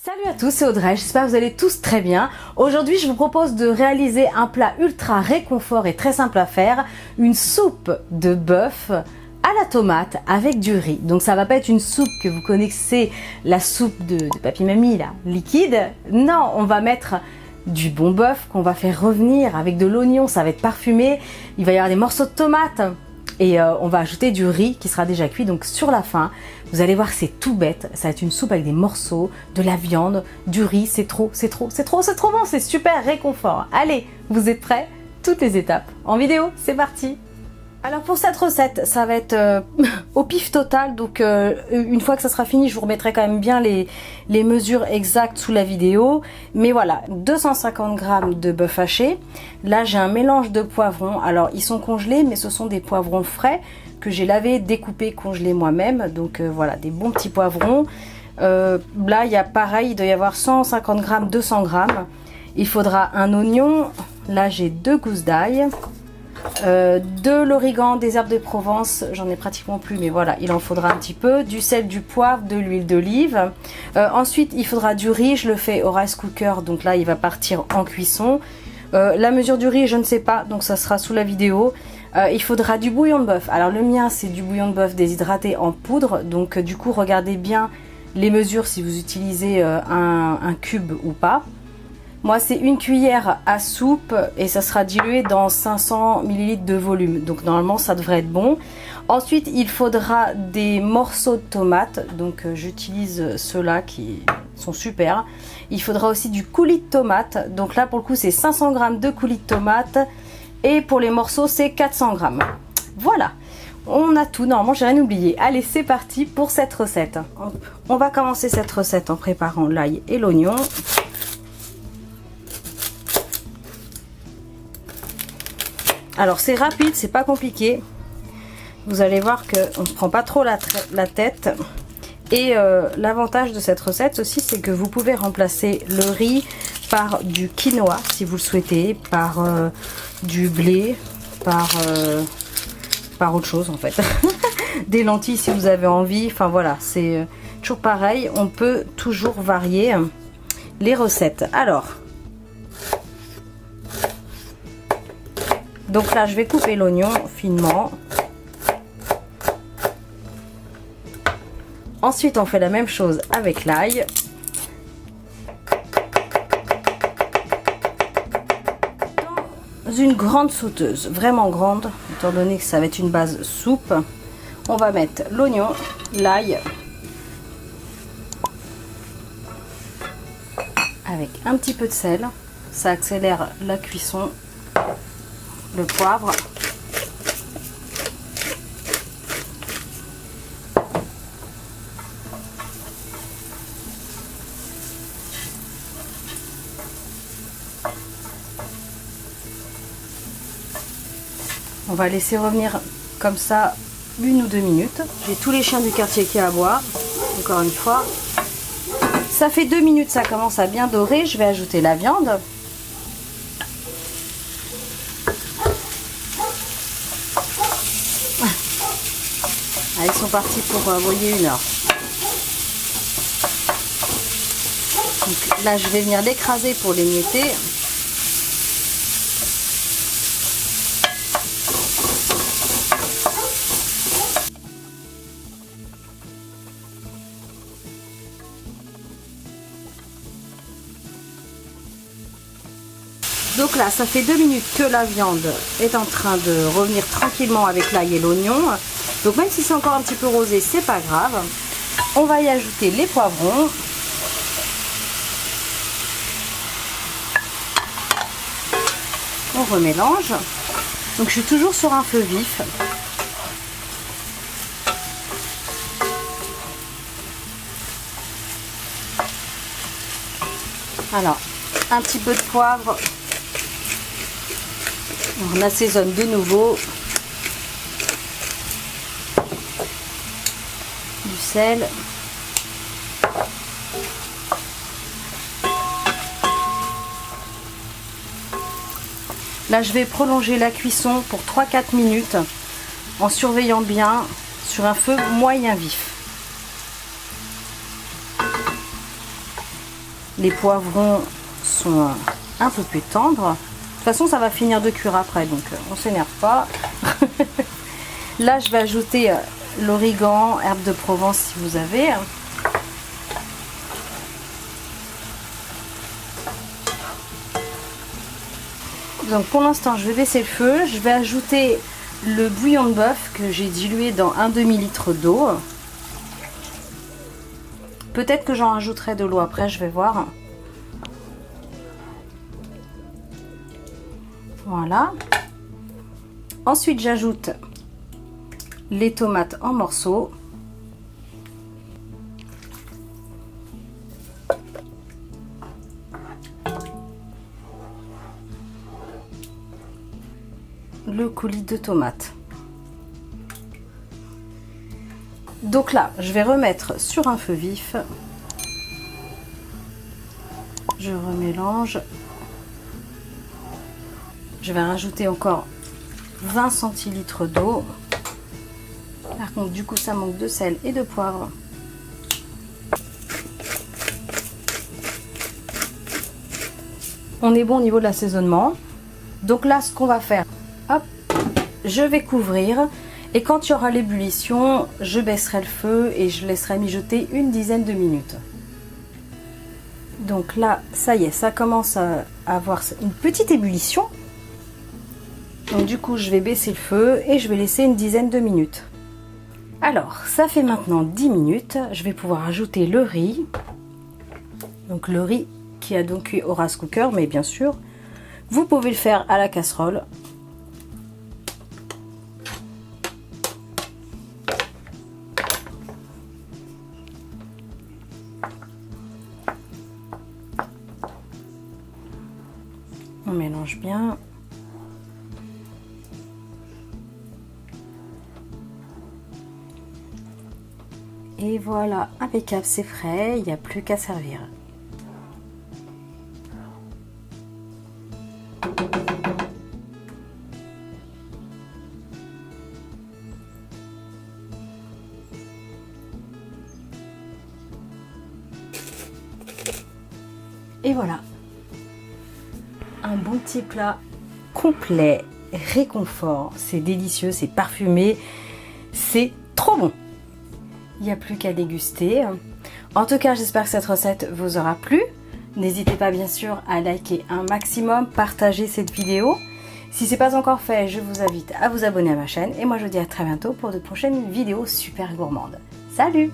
Salut à tous, c'est Audrey, j'espère que vous allez tous très bien. Aujourd'hui, je vous propose de réaliser un plat ultra réconfort et très simple à faire, une soupe de bœuf à la tomate avec du riz. Donc ça va pas être une soupe que vous connaissez, la soupe de papy-mamie là, liquide. Non, on va mettre du bon bœuf qu'on va faire revenir avec de l'oignon, ça va être parfumé. Il va y avoir des morceaux de tomates. Et on va ajouter du riz qui sera déjà cuit. Donc sur la fin, vous allez voir, c'est tout bête. Ça va être une soupe avec des morceaux, de la viande, du riz. C'est trop bon, c'est super réconfort. Allez, vous êtes prêts? Toutes les étapes en vidéo, c'est parti. Alors pour cette recette, ça va être au pif total. Donc une fois que ça sera fini, je vous remettrai quand même bien les mesures exactes sous la vidéo. Mais voilà, 250 g de bœuf haché. Là j'ai un mélange de poivrons. Alors ils sont congelés, mais ce sont des poivrons frais que j'ai lavé, découpé, congelé moi-même. Donc voilà, des bons petits poivrons. Là il y a pareil, il doit y avoir 150 g, 200 g. Il faudra un oignon. Là j'ai 2 gousses d'ail. De l'origan, des herbes de Provence, j'en ai pratiquement plus, mais voilà, il en faudra un petit peu, du sel, du poivre, de l'huile d'olive. Ensuite, il faudra du riz, je le fais au rice cooker, donc là, il va partir en cuisson. La mesure du riz, je ne sais pas, donc ça sera sous la vidéo. Il faudra du bouillon de bœuf. Alors le mien, c'est du bouillon de bœuf déshydraté en poudre, donc du coup, regardez bien les mesures si vous utilisez un cube ou pas. Moi, c'est une cuillère à soupe et ça sera dilué dans 500 ml de volume. Donc, normalement, ça devrait être bon. Ensuite, il faudra des morceaux de tomates. Donc, j'utilise ceux-là qui sont super. Il faudra aussi du coulis de tomate. Donc là, pour le coup, c'est 500 g de coulis de tomate. Et pour les morceaux, c'est 400 g. Voilà. On a tout. Normalement, j'ai rien oublié. Allez, c'est parti pour cette recette. On va commencer cette recette en préparant l'ail et l'oignon. Alors c'est rapide, c'est pas compliqué. Vous allez voir qu'on ne prend pas trop la tête. Et l'avantage de cette recette aussi, c'est que vous pouvez remplacer le riz par du quinoa si vous le souhaitez, par du blé, par autre chose en fait. Des lentilles si vous avez envie. Enfin voilà, c'est toujours pareil. On peut toujours varier les recettes. Alors. Donc là, je vais couper l'oignon finement. Ensuite, on fait la même chose avec l'ail. Dans une grande sauteuse, vraiment grande, étant donné que ça va être une base soupe, on va mettre l'oignon, l'ail, avec un petit peu de sel. Ça accélère la cuisson. Le poivre, on va laisser revenir comme ça 1 ou 2 minutes. J'ai tous les chiens du quartier qui aboient, encore une fois. Ça fait 2 minutes, ça commence à bien dorer. Je vais ajouter la viande. Ils sont partis pour broyer 1 heure. Donc là, je vais venir l'écraser pour l'émietter. Donc là, ça fait 2 minutes que la viande est en train de revenir tranquillement avec l'ail et l'oignon. Donc même si c'est encore un petit peu rosé, c'est pas grave. On va y ajouter les poivrons. On remélange. Donc je suis toujours sur un feu vif. Alors, un petit peu de poivre. On assaisonne de nouveau. Du sel. Là, je vais prolonger la cuisson pour 3-4 minutes en surveillant bien sur un feu moyen vif. Les poivrons sont un peu plus tendres. De toute façon, ça va finir de cuire après, donc on s'énerve pas. Là, je vais ajouter l'origan, herbe de Provence si vous avez. Donc pour l'instant, je vais baisser le feu. Je vais ajouter le bouillon de bœuf que j'ai dilué dans un demi-litre d'eau. Peut-être que j'en rajouterai de l'eau après, je vais voir. Voilà. Ensuite, j'ajoute les tomates en morceaux. Le coulis de tomates. Donc là, je vais remettre sur un feu vif. Je remélange. Je vais rajouter encore 20 centilitres d'eau. Par contre, du coup, ça manque de sel et de poivre. On est bon au niveau de l'assaisonnement. Donc là, ce qu'on va faire, hop, je vais couvrir. Et quand il y aura l'ébullition, je baisserai le feu et je laisserai mijoter une dizaine de minutes. Donc là, ça y est, ça commence à avoir une petite ébullition. Donc du coup, je vais baisser le feu et je vais laisser une dizaine de minutes. Alors, ça fait maintenant 10 minutes. Je vais pouvoir ajouter le riz. Donc le riz qui a donc cuit au rice cooker, mais bien sûr, vous pouvez le faire à la casserole. On mélange bien. Et voilà, impeccable, c'est frais, il n'y a plus qu'à servir. Et voilà, un bon petit plat complet, réconfort, c'est délicieux, c'est parfumé, c'est trop bon. Il n'y a plus qu'à déguster. En tout cas, j'espère que cette recette vous aura plu. N'hésitez pas bien sûr à liker un maximum, partager cette vidéo. Si ce n'est pas encore fait, je vous invite à vous abonner à ma chaîne. Et moi, je vous dis à très bientôt pour de prochaines vidéos super gourmandes. Salut!